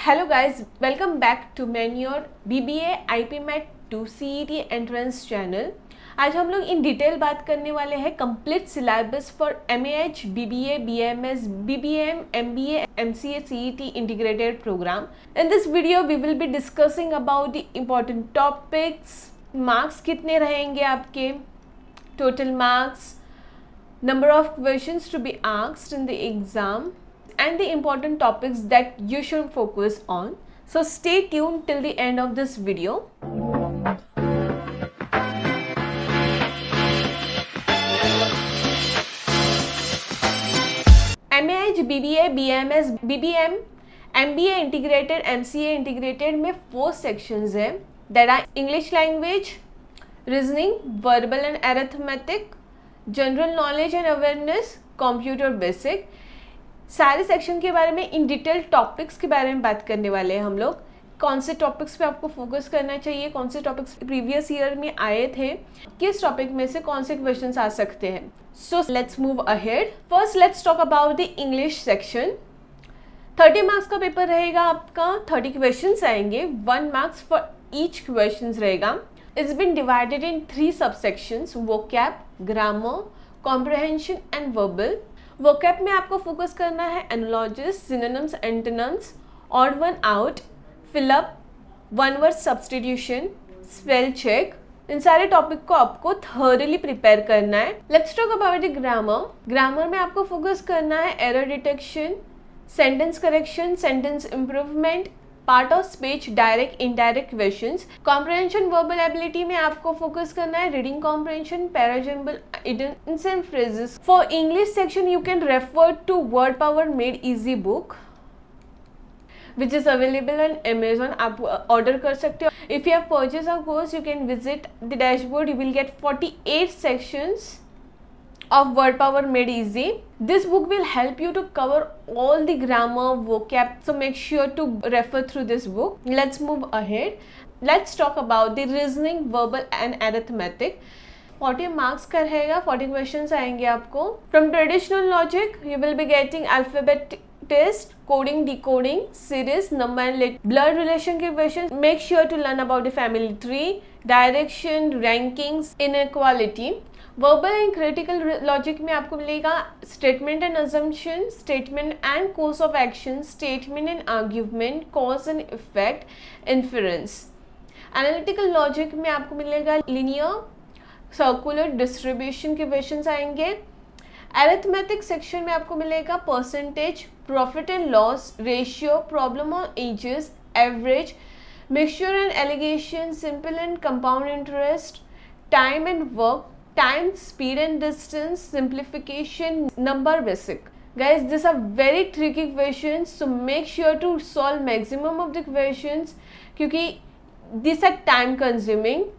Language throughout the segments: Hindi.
Hello guys, welcome back to Menure BBA IP MAT 2 CET entrance channel. आज हम लोग इन डिटेल बात करने वाले हैं complete syllabus for MAH, BBA, BMS, BBM, MBA, MCA, CET integrated programme. In this video we will be discussing about the important topics, marks कितने रहेंगे आपके, total marks, number of questions to be asked in the exam, and the important topics that you should focus on. So stay tuned till the end of this video. MAH, BBA, BMS, BBM, MBA integrated, MCA integrated में 4 sections है that are English language, reasoning, verbal and arithmetic, general knowledge and awareness, computer basic. सारे सेक्शन के बारे में इन डिटेल टॉपिक्स के बारे में बात करने वाले हैं हम लोग। कौन से टॉपिक्स पे आपको फोकस करना चाहिए, कौन से टॉपिक्स प्रीवियस ईयर में आए थे, किस टॉपिक में से कौन से क्वेश्चंस आ सकते हैं। So let's move ahead. First let's talk about the English section. 30 marks का पेपर रहेगा आपका, 30 क्वेश्चंस आएंगे, 1 मार्क्स फॉर ईच क्वेश्चंस रहेगा। It's been divided in 3 subsections: vocab, grammar, comprehension and verbal. vocab में आपको फोकस करना है analogies, synonyms, antonyms, odd one out, fill up, one word substitution, spell check। इन सारे टॉपिक को आपको thoroughly प्रिपेयर करना है। Let's talk about the grammar. grammar में आपको फोकस करना है error detection, sentence correction, sentence improvement, part of speech, direct indirect questions. Comprehension, verbal ability में आपको फोकस करना है reading comprehension, parajumble, idioms and phrases. For English section you can refer to word power made easy book which is available on Amazon। आप ऑर्डर कर सकते हो। If you have purchase a course you can visit the dashboard, you will get 48 sections of word power made easy. This book will help you to cover all the grammar, vocab, so make sure to refer through this book. Let's move ahead. Let's talk about the reasoning, verbal and arithmetic. 40 marks का रहेगा, 40 questions आएंगे आपको। From traditional logic you will be getting alphabet test, coding, decoding, series, number and blood relation के questions. Make sure to learn about the family tree, direction, rankings, inequality. Verbal and critical logic में आपको मिलेगा statement and assumption, statement and course of action, statement and argument, cause and effect, inference. Analytical logic में आपको मिलेगा लीनियर, सर्कुलर, डिस्ट्रीब्यूशन के क्वेश्चंस आएंगे। अरिथमेटिक सेक्शन में आपको मिलेगा percentage, profit and loss, ratio, problem on edges, average, mixture and allegation, simple and compound interest, time and work, time, speed and distance, simplification, number basic. Guys, these are very tricky questions, so make sure to solve maximum of the questions क्योंकि these are time consuming।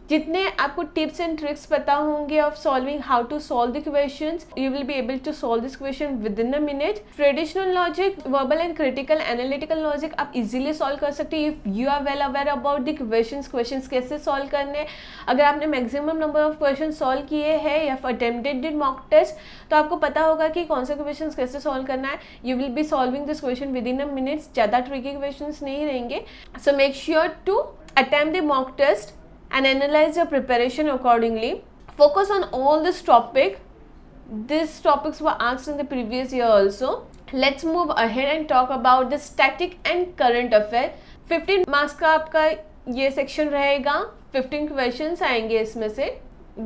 जितने आपको टिप्स एंड ट्रिक्स पता होंगे of solving how to solve the questions, you will be able to solve this question within a minute. Traditional logic, verbal and critical, analytical logic आप इजीली सॉल्व कर सकते हैं if you are well aware about the questions कैसे सॉल्व करने। अगर आपने maximum number of question solve किए हैं या अटेम्प्टेड मॉक टेस्ट तो आपको पता होगा कि कौन से क्वेश्चन कैसे सॉल्व करना है। You will be solving this question within a minute, ज़्यादा ट्रिकी क्वेश्चन नहीं रहेंगे। So make sure to attempt the mock test and analyze your preparation accordingly. Focus on all this topic. These topics were asked in the previous year also. Let's move ahead and talk about the static and current affair. 15 marks का आपका ये section रहेगा, 15 questions आएंगे इसमें से,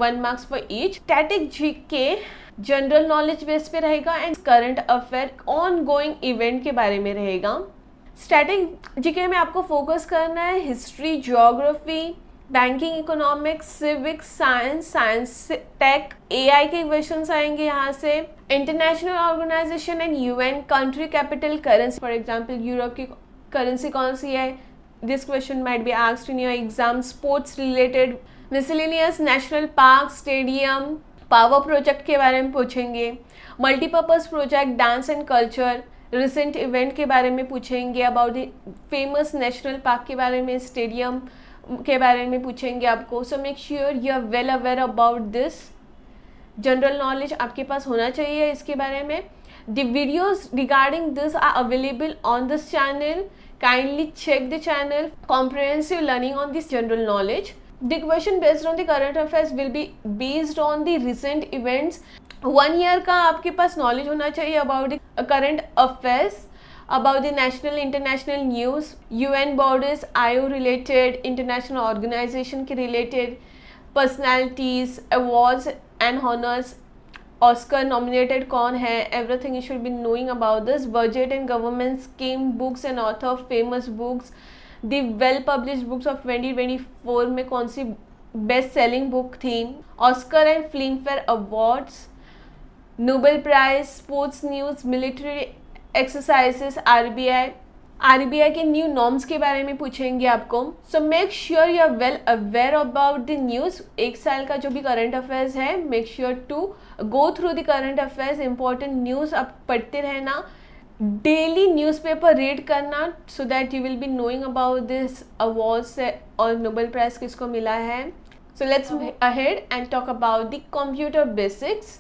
1 marks for each. Static GK general knowledge base पे रहेगा and current affair on event के बारे में रहेगा। स्टैटिक जीके में आपको फोकस करना है history, geography, banking, economics, civics, science, tech, AI के क्वेश्चंस आएंगे यहाँ से। International organisation and UN, country, capital, currency, for example Europe की करेंसी कौन सी है, this question might be asked in your exam. Sports related, miscellaneous, national park, stadium, power project के बारे में पूछेंगे। Multipurpose project, dance and culture, recent event के बारे में पूछेंगे, about the famous national park के बारे में, स्टेडियम के बारे में पूछेंगे आपको। So make sure you are well aware about this. General knowledge आपके पास होना चाहिए इसके बारे में। The videos regarding this are available on this channel. Kindly check the channel comprehensive learning on this general knowledge. The question based on the current affairs will be based on the recent events. 1 year का आपके पास knowledge होना चाहिए about the current affairs, about the national international news, UN bodies, IO related, international organization के related, personalities, awards and honors, Oscar nominated कौन है, everything you should be knowing about this. Budget and government scheme, books and author of famous books, the well published books of 2024 में कौन सी बेस्ट सेलिंग बुक थी, Oscar and Filmfare awards, Nobel prize, sports news, military exercises, RBI के न्यू नॉर्म्स के बारे में पूछेंगे आपको. So make sure you are well aware about the news. एक साल का जो भी करंट अफेयर्स है, make sure to go through the current affairs. Important news आप पढ़ते रहना, डेली न्यूज़पेपर रीड करना, so that you will be knowing about this awards और नोबेल प्राइज किसको मिला है. So let's ahead and talk about the computer basics.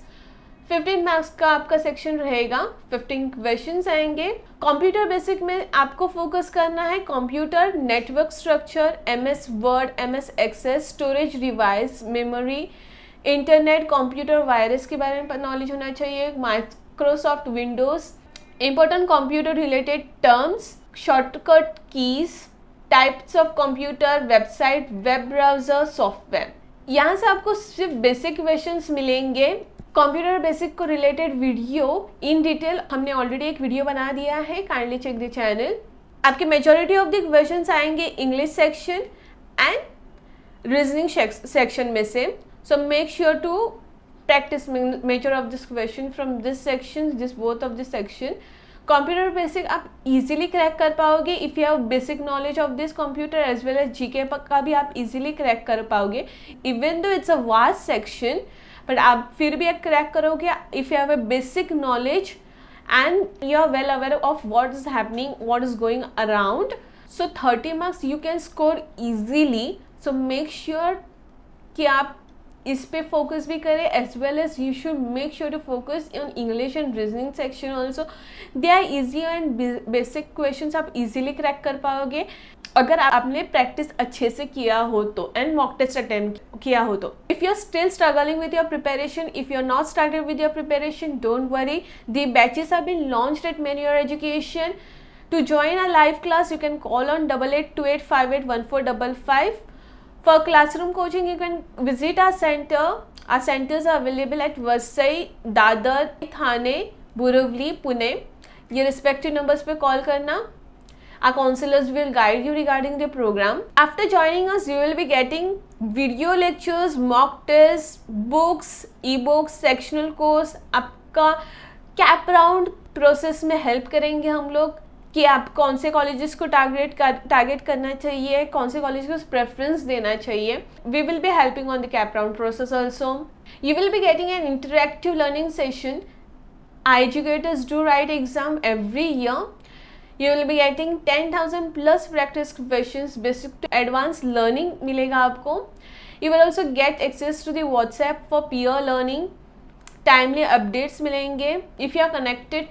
15 marks का आपका सेक्शन रहेगा, 15 क्वेश्चंस आएंगे. कंप्यूटर बेसिक में आपको फोकस करना है computer, network structure, MS Word, MS Access, storage device, memory, internet, computer virus के बारे में नॉलेज होना चाहिए, Microsoft Windows, important computer related terms, shortcut keys, types of computer, website, web browser, software. यहाँ से आपको सिर्फ बेसिक क्वेश्चंस मिलेंगे. कंप्यूटर बेसिक को रिलेटेड वीडियो इन डिटेल हमने ऑलरेडी एक वीडियो बना दिया है, काइंडली चेक द चैनल. आपके मेजॉरिटी ऑफ द क्वेश्चंस आएंगे English section and reasoning section में से. So make sure to practise major of this question from this section, this both of this section. Computer basic आप इजीली क्रैक कर पाओगे if you have basic knowledge of this computer as well as GK का भी आप इजीली क्रैक कर पाओगे. Even though it's a vast section, but आप फिर भी क्रैक करोगे if you have a basic knowledge and you are well aware of what is happening, what is going around. So 30 marks you can score easily. So make sure कि आप इस पे फोकस भी करें, as well as you should make sure to focus on English and reasoning section also. They are easy and basic questions आप इजीली क्रैक कर पाओगे अगर आपने प्रैक्टिस अच्छे से किया हो तो, एंड मॉक टेस्ट अटेम्प्ट किया हो तो. If you are still struggling with your preparation, if you are not started with your preparation, don't worry, the batches have been launched at Menure Education. To join a live class, you can call on 8828581455. For classroom coaching, you can visit our center. Our centers are available at Vasai, Dadar, Thane, Borivali, Pune. ये respective numbers पे call करना. Our counselors will guide you regarding the program. After joining us, you will be getting video lectures, mock tests, books, e-books, sectional course. आपका कैप राउंड प्रोसेस में हेल्प करेंगे हम लोग कि आप कौन से कॉलेजेस को टारगेट करना चाहिए, कौन से कॉलेज को प्रेफरेंस देना चाहिए. We will be helping on the CAP round process also. You will be getting an interactive learning session. Our educators do write exam every year. You will be getting 10,000 plus practice questions, basic to advanced learning मिलेगा आपको. You will also get access to the WhatsApp for peer learning. Timely updates मिलेंगे. If you are connected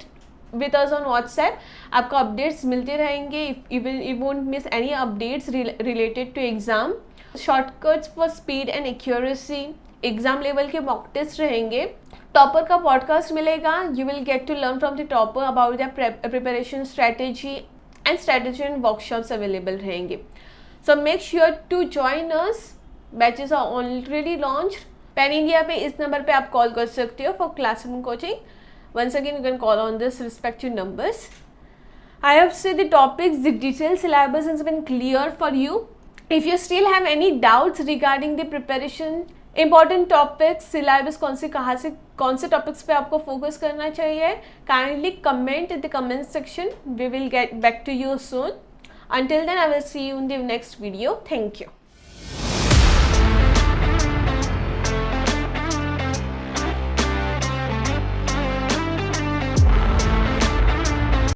with us on WhatsApp, आपको updates मिलते रहेंगे. You won't miss any updates related to exam. Shortcuts for speed and accuracy. Exam level के मॉक टेस्ट रहेंगे. टॉपर का पॉडकास्ट मिलेगा. You will get to learn from the topper about the preparation strategy and workshops available रहेंगे. So make sure to join us. Batches are already launched. Pan India पे इस नंबर पे आप कॉल कर सकते हो for classroom coaching. Once again you can call on this respective numbers. I hope say the topics, the detail syllabus has been clear for you. If you still have any doubts regarding the preparation, important topics, syllabus कौन से टॉपिक्स पे आपको फोकस करना चाहिए, kindly comment in the comment section. We will get back to you soon. Until then, I will see you in the next video. Thank you.